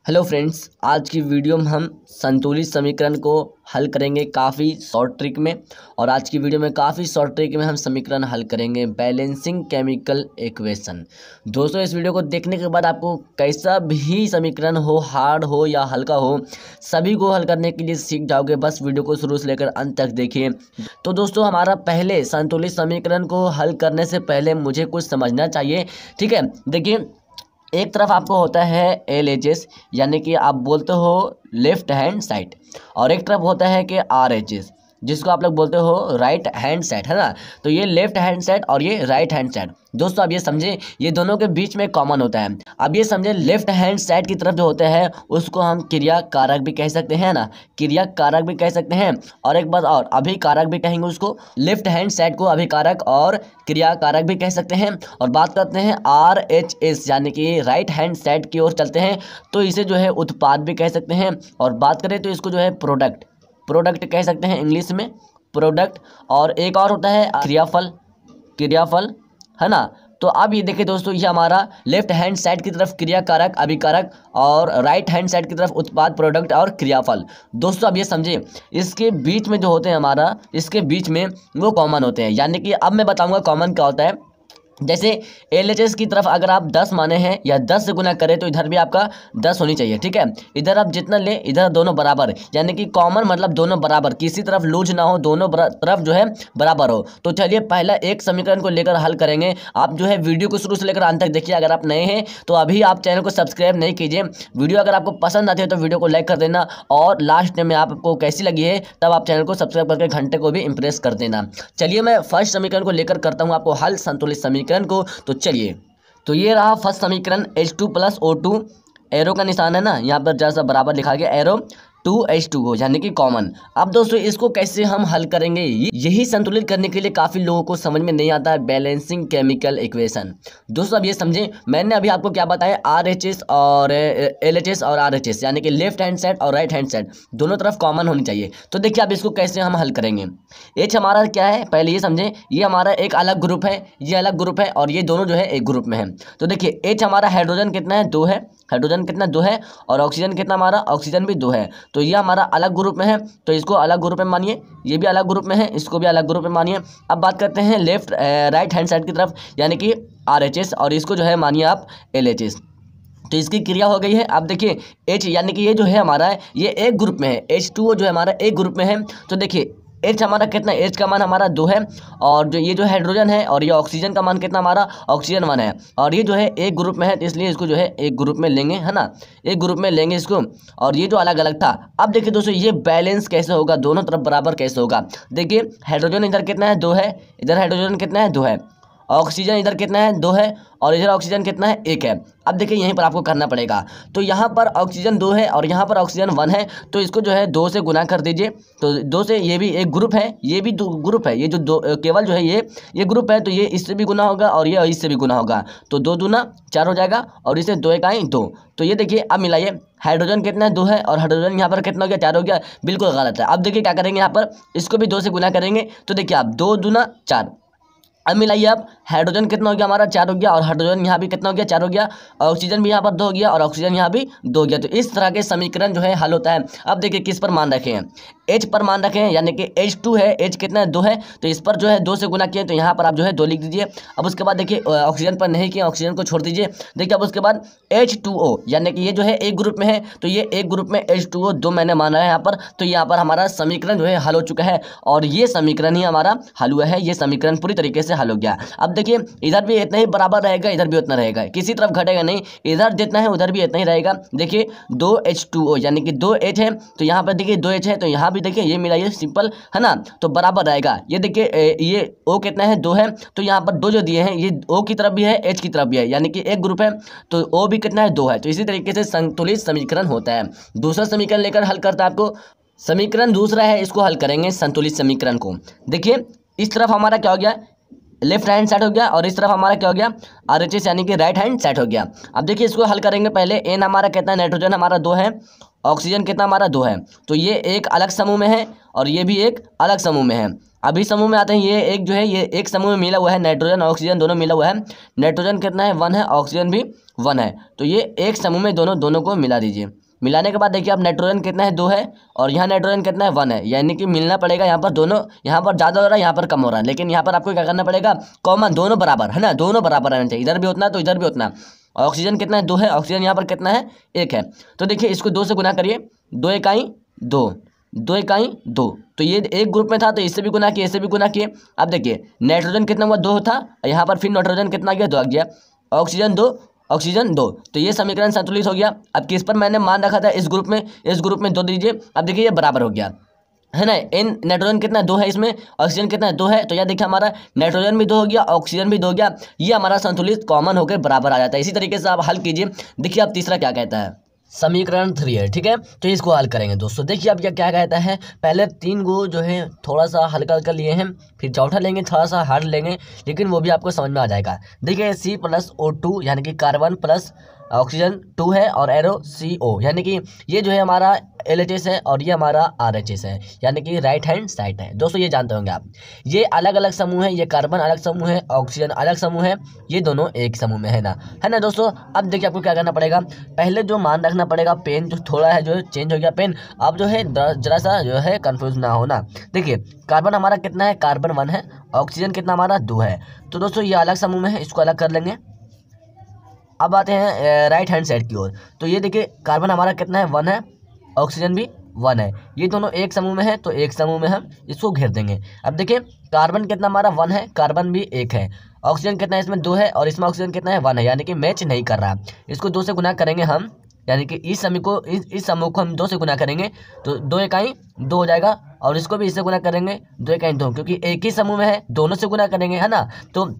Hello friends, आज की video में हम संतुलित समीकरण को हल करेंगे काफ़ी शॉर्ट ट्रिक में। और आज की वीडियो में काफ़ी शॉर्ट ट्रिक में हम समीकरण हल करेंगे बैलेंसिंग केमिकल इक्वेशन। दोस्तों, इस वीडियो को देखने के बाद आपको कैसा भी समीकरण हो, हार्ड हो या हल्का हो, सभी को हल करने के लिए सीख जाओगे। बस वीडियो को शुरू से लेकर अंत तक देखिए। तो दोस्तों, हमारा पहले संतुलित समीकरण को हल करने से पहले मुझे कुछ समझना चाहिए, ठीक है। देखिए, एक तरफ आपको होता है LHS, यानी कि आप बोलते हो लेफ्ट हैंड साइड, और एक तरफ होता है कि RHS, जिसको आप लोग बोलते हो राइट हैंड साइड, है ना। तो ये लेफ्ट हैंड साइड और ये राइट हैंड साइड। दोस्तों, अब ये समझे, ये दोनों के बीच में कॉमन होता है। अब ये समझे, लेफ्ट हैंड साइड की तरफ जो होते हैं उसको हम क्रिया कारक भी कह सकते हैं ना, क्रिया कारक भी कह सकते हैं। और एक बात और, अभिकारक भी कहेंगे उसको। लेफ्ट हैंड साइड को अभिकारक और क्रिया कारक भी कह सकते हैं। और बात करते हैं RHS, यानी कि राइट हैंड साइड की ओर चलते हैं तो इसे जो है उत्पाद भी कह सकते हैं। और बात करें तो इसको जो है प्रोडक्ट कह सकते हैं, इंग्लिश में प्रोडक्ट। और एक और होता है क्रियाफल, है ना। तो अब ये देखिए दोस्तों, ये हमारा लेफ्ट हैंड साइड की तरफ क्रिया कारक अभिकारक, और राइट हैंड साइड की तरफ उत्पाद प्रोडक्ट और क्रियाफल। दोस्तों, अब ये समझे, इसके बीच में जो होते हैं हमारा, इसके बीच में वो कॉमन होते हैं। यानी कि अब मैं बताऊंगा कॉमन क्या होता है। जैसे LHS की तरफ अगर आप 10 माने हैं या 10 से गुना करें तो इधर भी आपका 10 होनी चाहिए, ठीक है। इधर आप जितना ले, इधर दोनों बराबर, यानी कि कॉमन मतलब दोनों बराबर, किसी तरफ लूज ना हो, दोनों तरफ जो है बराबर हो। तो चलिए पहला एक समीकरण को लेकर हल करेंगे। आप जो है वीडियो को शुरू से लेकर अंत तक देखिए। अगर आप नए हैं तो अभी आप चैनल को सब्सक्राइब नहीं कीजिए। वीडियो अगर आपको पसंद आती है तो वीडियो को लाइक कर देना, और लास्ट में आपको कैसी लगी है तब आप चैनल को सब्सक्राइब करके घंटे को भी इंप्रेस कर देना। चलिए मैं फर्स्ट समीकरण को लेकर करता हूँ आपको हल, संतुलित समीकरण को। तो चलिए, तो ये रहा फर्स्ट समीकरण, H2 + O2, एरो का निशान है ना, यहाँ पर जैसा बराबर लिखा गया एरो, 2H2O, यानी कि कॉमन। अब दोस्तों, इसको कैसे हम हल करेंगे, यही संतुलित करने के लिए काफ़ी लोगों को समझ में नहीं आता है बैलेंसिंग केमिकल इक्वेशन। दोस्तों, अब ये समझें, मैंने अभी आपको क्या बताया, RHS और LHS और RHS, यानी कि लेफ्ट हैंड साइड और राइट हैंड साइड दोनों तरफ कॉमन होनी चाहिए। तो देखिए अब इसको कैसे हम हल करेंगे। H हमारा क्या है, पहले ये समझें, ये हमारा एक अलग ग्रुप है, ये अलग ग्रुप है, और ये दोनों जो है एक ग्रुप में है। तो देखिए H हमारा हाइड्रोजन कितना है, 2 है, हाइड्रोजन कितना 2 है, और ऑक्सीजन कितना हमारा, ऑक्सीजन भी 2 है। तो ये हमारा अलग ग्रुप में है, तो इसको अलग ग्रुप में मानिए। ये भी अलग ग्रुप में है, इसको भी अलग ग्रुप में मानिए। अब बात करते हैं राइट हैंड साइड की तरफ, यानी कि RHS, और इसको जो है मानिए आप LHS। तो इसकी क्रिया हो गई है। अब देखिए H, यानी कि ये जो है हमारा है, ये एक ग्रुप में है, H2O जो है हमारा एक ग्रुप में है। तो देखिए H हमारा कितना, H का मान हमारा 2 है, और जो ये जो हाइड्रोजन है और ये ऑक्सीजन का मान कितना हमारा, ऑक्सीजन 1 है, और ये जो है एक ग्रुप में है, तो इसलिए इसको जो है एक ग्रुप में लेंगे, है ना, एक ग्रुप में लेंगे इसको। और ये जो अलग अलग था, अब देखिए दोस्तों, ये बैलेंस कैसे होगा, दोनों तरफ बराबर कैसे होगा। देखिए हाइड्रोजन इधर कितना है, 2 है, इधर हाइड्रोजन कितना है, 2 है, ऑक्सीजन इधर कितना है, 2 है, और इधर ऑक्सीजन कितना है, 1 है। अब देखिए यहीं पर आपको करना पड़ेगा। तो यहाँ पर ऑक्सीजन 2 है और यहाँ पर ऑक्सीजन 1 है, तो इसको जो है 2 से गुना कर दीजिए। तो 2 से, ये भी एक ग्रुप है, ये भी ग्रुप है, ये जो दो केवल जो है ये ग्रुप है, तो ये इससे भी गुना होगा और ये इससे भी गुना होगा। तो 2 दूना 4 हो जाएगा, और इसे 2 1 2। तो ये देखिए अब मिलाइए, हाइड्रोजन कितना है, 2 है, और हाइड्रोजन यहाँ पर कितना हो गया, 4 हो गया, बिल्कुल गलत है। अब देखिए क्या करेंगे, यहाँ पर इसको भी 2 से गुना करेंगे। तो देखिए आप 2 दूना 4। अब मिलाइए, अब हाइड्रोजन कितना हो गया हमारा, 4 हो गया, और हाइड्रोजन यहाँ भी कितना हो गया, 4 हो गया, ऑक्सीजन भी यहाँ पर 2 हो गया, और ऑक्सीजन यहाँ भी 2 हो गया। तो इस तरह के समीकरण जो है हल होता है। अब देखिए किस पर मान रखे हैं, H पर मान रखे हैं, यानी कि H2 है, H कितना है, 2 है, तो इस पर जो है 2 से गुना किए, तो यहाँ पर आप जो है 2 लिख दीजिए। अब उसके बाद देखिए ऑक्सीजन पर नहीं किए, ऑक्सीजन को छोड़ दीजिए। देखिए अब उसके बाद H2O, यानी कि ये जो है एक ग्रुप में है, तो ये एक ग्रुप में H2O 2 मैंने माना है यहाँ पर। तो यहाँ पर हमारा समीकरण जो है हल हो चुका है, और ये समीकरण ही हमारा हल हुआ है, ये समीकरण पूरी तरीके से हल हो गया। अब देखिए इधर भी इतना ही बराबर रहेगा, इधर भी उतना रहेगा, किसी तरफ घटेगा नहीं, इधर जितना है उधर भी इतना ही रहेगा। देखिए 2H2O, यानी कि 2H है, तो यहाँ पर देखिए 2H है, तो यहाँ भी देखिए ये मिलाइए, सिंपल है ना, तो बराबर रहेगा। ये देखिए ये O कितना है, 2 है, तो यहाँ पर 2 जो दिए हैं, ये O की तरफ भी है, H की तरफ भी है, यानी कि एक ग्रुप है, तो O भी कितना है, 2 है। तो इसी तरीके से संतुलित समीकरण होता है। दूसरा समीकरण लेकर हल करता है आपको, समीकरण दूसरा है, इसको हल करेंगे संतुलित समीकरण को। देखिए इस तरफ हमारा क्या हो गया, लेफ्ट हैंड साइड हो गया, और इस तरफ हमारा क्या हो गया, RHS, यानी कि राइट हैंड साइड हो गया। अब देखिए इसको हल करेंगे। पहले N हमारा कितना है, नाइट्रोजन हमारा 2 है, ऑक्सीजन कितना हमारा 2 है, तो ये एक अलग समूह में है, और ये भी एक अलग समूह में है। अभी समूह में आते हैं, ये एक जो है ये एक समूह में मिला हुआ है, नाइट्रोजन ऑक्सीजन दोनों मिला हुआ है। नाइट्रोजन कितना है 1 है, ऑक्सीजन भी 1 है, तो ये एक समूह में दोनों को मिला दीजिए। मिलाने के बाद देखिए आप नाइट्रोजन कितना है 2 है और यहाँ नाइट्रोजन कितना है 1 है, यानी कि मिलना पड़ेगा यहाँ पर दोनों, यहाँ पर ज़्यादा हो रहा है यहाँ पर कम हो रहा है, लेकिन यहाँ पर आपको क्या करना पड़ेगा, कॉमन दोनों बराबर है ना, दोनों बराबर रहना चाहिए, इधर भी उतना तो इधर भी उतना। ऑक्सीजन कितना है 2 है, ऑक्सीजन यहाँ पर कितना है 1 है, तो देखिए इसको 2 से गुना करिए, 2 इकाई 2, 2 इकाई 2, तो ये एक ग्रुप में था तो इससे भी गुना किए, इससे भी गुना किए। अब देखिए नाइट्रोजन कितना हुआ 2 था, यहाँ पर फिर नाइट्रोजन कितना गया 2 आ गया, ऑक्सीजन 2 ऑक्सीजन 2, तो ये समीकरण संतुलित हो गया। अब किस पर मैंने मान रखा था, इस ग्रुप में 2 दीजिए। अब देखिए ये बराबर हो गया है ना, इन नाइट्रोजन कितना 2 है, इसमें ऑक्सीजन कितना 2 है, तो यह देखिए हमारा नाइट्रोजन भी 2 हो गया, ऑक्सीजन भी 2 हो गया, ये हमारा संतुलित कॉमन होकर बराबर आ जाता है। इसी तरीके से आप हल कीजिए। देखिए अब तीसरा क्या कहता है, समीकरण 3 है, ठीक है, तो इसको हल करेंगे दोस्तों। देखिए अब क्या कहता है, पहले 3 को जो है थोड़ा सा हल्का हल्का लिए हैं, फिर चौथा लेंगे थोड़ा सा हार्ड लेंगे, लेकिन वो भी आपको समझ में आ जाएगा। देखिए C+O2 यानी कि कार्बन प्लस ऑक्सीजन 2 है और एरो CO, यानी कि ये जो है हमारा LHS है और ये हमारा RHS है, यानी कि राइट हैंड साइड है। दोस्तों ये जानते होंगे आप, ये अलग अलग समूह है, ये कार्बन अलग समूह है, ऑक्सीजन अलग समूह है, ये दोनों एक समूह में है ना दोस्तों। अब देखिए आपको क्या करना पड़ेगा, पहले जो मान रखना पड़ेगा, पेन जो थोड़ा है जो चेंज हो गया पेन, अब जो है जरा सा जो है कंफ्यूज ना होना। देखिए कार्बन हमारा कितना है, कार्बन 1 है, ऑक्सीजन कितना हमारा 2 है, तो दोस्तों ये अलग समूह में है, इसको अलग कर लेंगे। अब आते हैं राइट हैंड साइड की ओर, तो ये देखिए कार्बन हमारा कितना है 1 है, ऑक्सीजन भी 1 है, ये दोनों एक समूह में है, तो एक समूह में हम इसको घेर देंगे। अब देखिए कार्बन कितना हमारा 1 है, कार्बन भी 1 है, ऑक्सीजन कितना है इसमें 2 है और इसमें ऑक्सीजन कितना है 1 है, यानी कि मैच नहीं कर रहा। इसको 2 से गुना करेंगे हम, यानी कि इस समूह को हम 2 से गुना करेंगे तो 2 इकाई 2 हो जाएगा, और इसको भी इससे गुना करेंगे 2 इकाई 2, क्योंकि एक ही समूह में है, दोनों से गुना करेंगे है ना। तो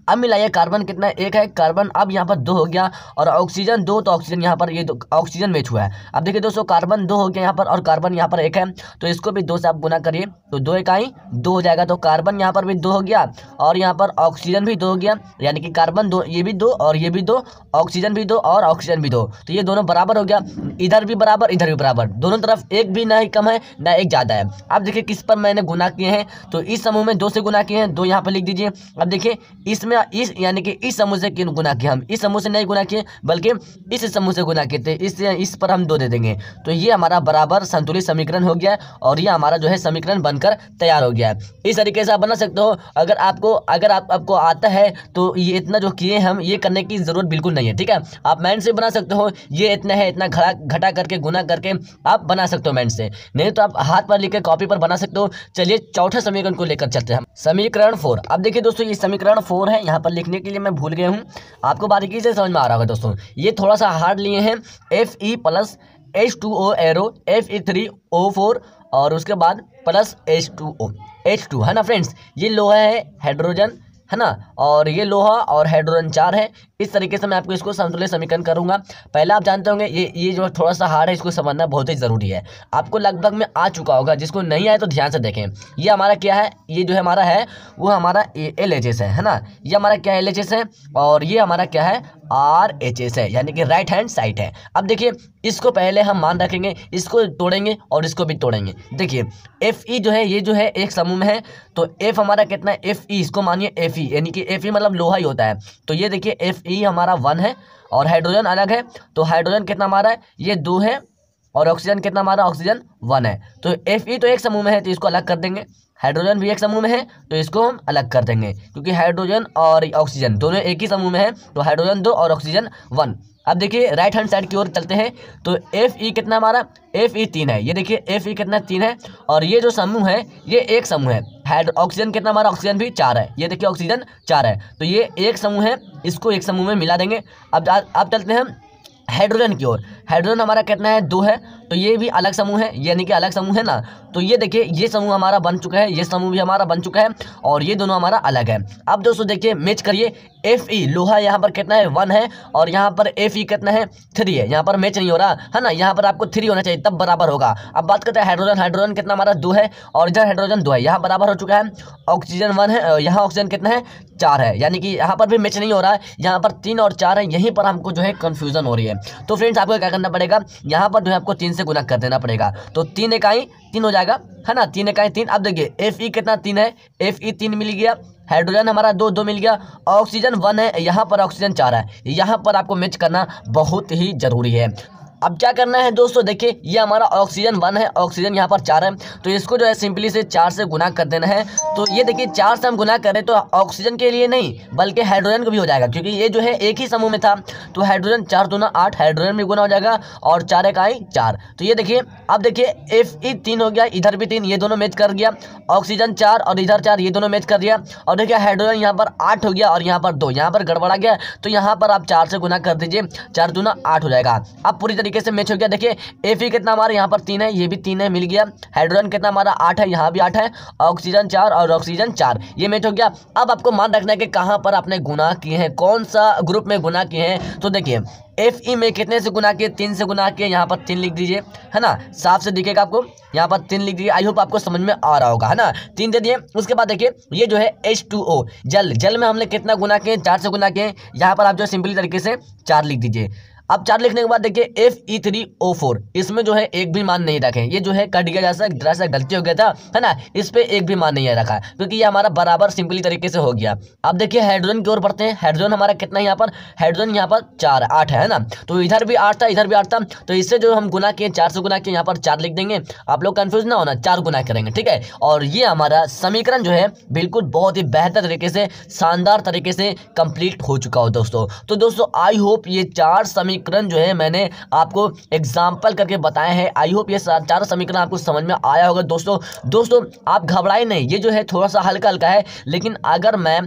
अब मिलाइए, कार्बन कितना 1 है, कार्बन अब यहाँ पर 2 हो गया और ऑक्सीजन 2, तो ऑक्सीजन यहाँ पर ये ऑक्सीजन मैच हुआ है। अब देखिए दोस्तों कार्बन 2 हो गया यहाँ पर और कार्बन यहाँ पर 1 है, तो इसको भी 2 से आप गुना करिए तो 2 इकाई 2 हो जाएगा, तो कार्बन यहाँ पर भी 2 हो गया और यहाँ पर ऑक्सीजन भी 2 हो गया, यानी कि कार्बन 2, ये भी 2 और ये भी 2, ऑक्सीजन भी 2 और ऑक्सीजन भी 2, तो ये दोनों बराबर हो गया, इधर भी बराबर इधर भी बराबर, दोनों तरफ एक भी ना ही कम है ना एक ज़्यादा है। अब देखिए किस पर मैंने गुना किए हैं, तो इस समूह में 2 से गुना किए हैं, 2 यहाँ पर लिख दीजिए। अब देखिए इसमें यानी कि इस समूह से क्यों गुना किया, हम इस समूह से नहीं गुना किए बल्कि इस समूह से गुना किए थे, इस पर हम 2 दे देंगे, तो ये हमारा बराबर संतुलित समीकरण हो गया और ये हमारा जो है समीकरण बनकर तैयार हो गया है। इस तरीके से आप बना सकते हो। अगर आपको आता है तो ये इतना जो किए हम ये करने की जरूरत बिल्कुल नहीं है, ठीक है, आप माइंड से बना सकते हो, ये इतना है इतना घटा करके गुना करके आप बना सकते हो माइंड से, नहीं तो आप हाथ पर लिख के कॉपी पर बना सकते हो। चलिए चौथा समीकरण को लेकर चलते हैं हम, समीकरण 4। अब देखिए दोस्तों ये समीकरण 4 है, यहाँ पर लिखने के लिए मैं भूल गया हूँ, आपको बारीकी से समझ में आ रहा होगा दोस्तों। ये थोड़ा सा हार्ड लिए हैं, Fe plus H2O arrow Fe3O4 और उसके बाद प्लस H2 है ना फ्रेंड्स। ये लोहा है हाइड्रोजन है ना, और ये लोहा और हाइड्रोजन 4 है। इस तरीके से मैं आपको इसको संतुलित समीकरण करूंगा। पहले आप जानते होंगे ये जो थोड़ा सा हार्ड है इसको समझना बहुत ही ज़रूरी है, आपको लगभग में आ चुका होगा, जिसको नहीं आए तो ध्यान से देखें। ये हमारा क्या है, ये जो है हमारा है वो हमारा LHS है ना, ये हमारा क्या LHS है और ये हमारा क्या है RHS है, यानी कि राइट हैंड साइड है। अब देखिए इसको पहले हम मान रखेंगे, इसको तोड़ेंगे और इसको भी तोड़ेंगे। देखिए Fe जो है ये जो है एक समूह में है, तो F हमारा कितना है Fe, इसको मानिए Fe, यानी कि Fe मतलब लोहा ही होता है। तो ये देखिए Fe हमारा 1 है और हाइड्रोजन अलग है, तो हाइड्रोजन कितना हमारा है ये 2 है और ऑक्सीजन कितना हमारा ऑक्सीजन 1 है। तो Fe तो एक समूह में है तो इसको अलग कर देंगे, हाइड्रोजन भी एक समूह में है तो इसको हम अलग कर देंगे, क्योंकि हाइड्रोजन और ऑक्सीजन दोनों एक ही समूह में है, तो हाइड्रोजन 2 और ऑक्सीजन 1। अब देखिए राइट हैंड साइड की ओर चलते हैं, तो Fe कितना हमारा Fe 3 है, ये देखिए Fe कितना 3 है और ये जो समूह है ये एक समूह है। ऑक्सीजन कितना हमारा ऑक्सीजन भी 4 है, ये देखिए ऑक्सीजन 4 है, तो ये एक समूह है, इसको एक समूह में मिला देंगे। अब चलते हैं हम हाइड्रोजन की ओर। हाइड्रोजन हमारा कितना है 2 है, तो ये भी अलग समूह है, यानी कि अलग समूह है ना, तो ये देखिए ये समूह हमारा बन चुका है, ये समूह भी हमारा बन चुका है और ये दोनों हमारा अलग है। अब दोस्तों देखिए मैच करिए, Fe लोहा यहाँ पर कितना है 1 है और यहाँ पर Fe कितना है 3 है। यहाँ पर मैच नहीं हो रहा है ना, यहाँ पर आपको 3 होना चाहिए तब बराबर होगा। अब बात करते हैं हाइड्रोजन। हाइड्रोजन कितना हमारा 2 है और इधर हाइड्रोजन 2 है, यहाँ बराबर हो चुका है। ऑक्सीजन 1 है, यहाँ ऑक्सीजन कितना है 4 है, यानी कि यहाँ पर भी मैच नहीं हो रहा है। यहाँ पर 3 और 4 है, यहीं पर हमको जो है कंफ्यूजन हो रही है। तो फ्रेंड्स आपको क्या करना पड़ेगा, यहाँ पर जो है आपको 3 से गुना कर देना पड़ेगा। तो 3 इकाई 3 हो जाएगा है ना, 3 इकाई 3। अब देखिए Fe कितना 3 है, Fe 3 मिल गया। हाइड्रोजन हमारा 2 मिल गया। ऑक्सीजन 1 है, यहाँ पर ऑक्सीजन 4 है। यहाँ पर आपको मैच करना बहुत ही जरूरी है। अब क्या करना है दोस्तों, देखिए ये हमारा ऑक्सीजन 1 है, ऑक्सीजन यहाँ पर 4 है, तो इसको जो है सिंपली से 4 से गुना कर देना है। तो ये देखिए 4 से हम गुना करें तो ऑक्सीजन के लिए नहीं बल्कि हाइड्रोजन को भी हो जाएगा, क्योंकि ये जो है एक ही समूह में था। तो हाइड्रोजन 4 दूना 8, हाइड्रोजन भी गुना हो जाएगा और 4 इकाई 4। तो ये देखिए, अब देखिए Fe 3 हो गया, इधर भी 3, ये दोनों मैच कर गया। ऑक्सीजन 4 और इधर 4, ये दोनों मैच कर दिया। और देखिए हाइड्रोजन यहाँ पर 8 हो गया और यहाँ पर 2, यहाँ पर गड़बड़ा गया। तो यहाँ पर आप 4 से गुना कर दीजिए, 4 दूना 8 हो जाएगा। अब पूरी तरीके से मैच हो गया। देखिए Fe कितना हमारा यहाँ पर 3 है, ये भी 3 है, मिल गया। हाइड्रोजन कितना हमारा 8 है, यहाँ भी 8 है। ऑक्सीजन 4 और ऑक्सीजन 4, ये मैच हो गया। अब आपको मान रखना है कि कहाँ पर आपने गुना किए हैं, कौन सा ग्रुप में गुना किए हैं। तो देखिए Fe में कितने से गुना किए, 3 से गुना किए, यहाँ पर 3 लिख दीजिए है ना, साफ से दिखेगा आपको, यहाँ पर 3 लिख दीजिए। आई होप आपको समझ में आ रहा होगा है ना, 3 दे दिए। उसके बाद देखिए ये जो है H2O जल में हमने कितना गुना किए, 4 से गुना किए। यहाँ पर आप जो सिंपली तरीके से 4 लिख दीजिए। अब 4 लिखने के बाद देखिए Fe3O4, इसमें जो है एक भी मान नहीं रखें, ये जो है कट गया, जैसा गलती हो गया था है ना, इस पे एक भी मान नहीं रखा क्योंकि ये हमारा बराबर सिंपली तरीके से हो गया। अब देखिए हाइड्रोजन की ओर बढ़ते हैं। हाइड्रोजन हमारा कितना है, यहाँ पर हाइड्रोजन यहाँ पर 4 8 है ना, तो इधर भी 8 था, इधर भी 8 था। तो इससे जो हम गुना किए, 4 से गुना किए, यहाँ पर 4 लिख देंगे। आप लोग कंफ्यूज ना होना, 4 गुना करेंगे, ठीक है। और ये हमारा समीकरण जो है बिल्कुल बहुत ही बेहतर तरीके से, शानदार तरीके से कंप्लीट हो चुका हो दोस्तों। तो दोस्तों आई होप ये 4 समीकरण जो है मैंने आपको एग्जाम्पल करके बताए हैं। आई होप ये 4 समीकरण आपको समझ में आया होगा दोस्तों आप घबराए नहीं, ये जो है थोड़ा सा हल्का हल्का है, लेकिन अगर मैं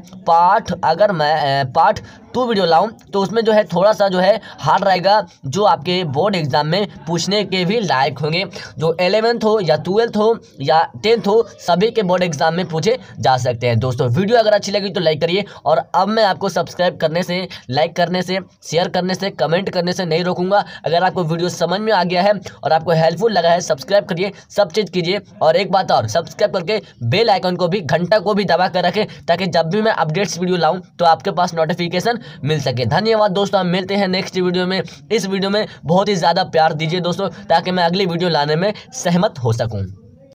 पार्ट 2 वीडियो लाऊं तो उसमें जो है थोड़ा सा जो है हार्ड रहेगा, जो आपके बोर्ड एग्जाम में पूछने के भी लायक होंगे। जो 11th हो या 12th हो या 10th हो, सभी के बोर्ड एग्जाम में पूछे जा सकते हैं। दोस्तों वीडियो अगर अच्छी लगी तो लाइक करिए, और अब मैं आपको सब्सक्राइब करने से, लाइक करने से, शेयर करने से, कमेंट करने से नहीं रोकूंगा। अगर आपको वीडियो समझ में आ गया है और आपको हेल्पफुल लगा है, सब्सक्राइब करिए, सब चीज़ कीजिए। और एक बात और, सब्सक्राइब करके बेल आइकन को भी, घंटा को भी दबा कर रखें, ताकि जब भी मैं अपडेट्स वीडियो लाऊं तो आपके पास नोटिफिकेशन मिल सके। धन्यवाद दोस्तों, हम मिलते हैं नेक्स्ट वीडियो में। इस वीडियो में बहुत ही ज़्यादा प्यार दीजिए दोस्तों, ताकि मैं अगली वीडियो लाने में सहमत हो सकूं।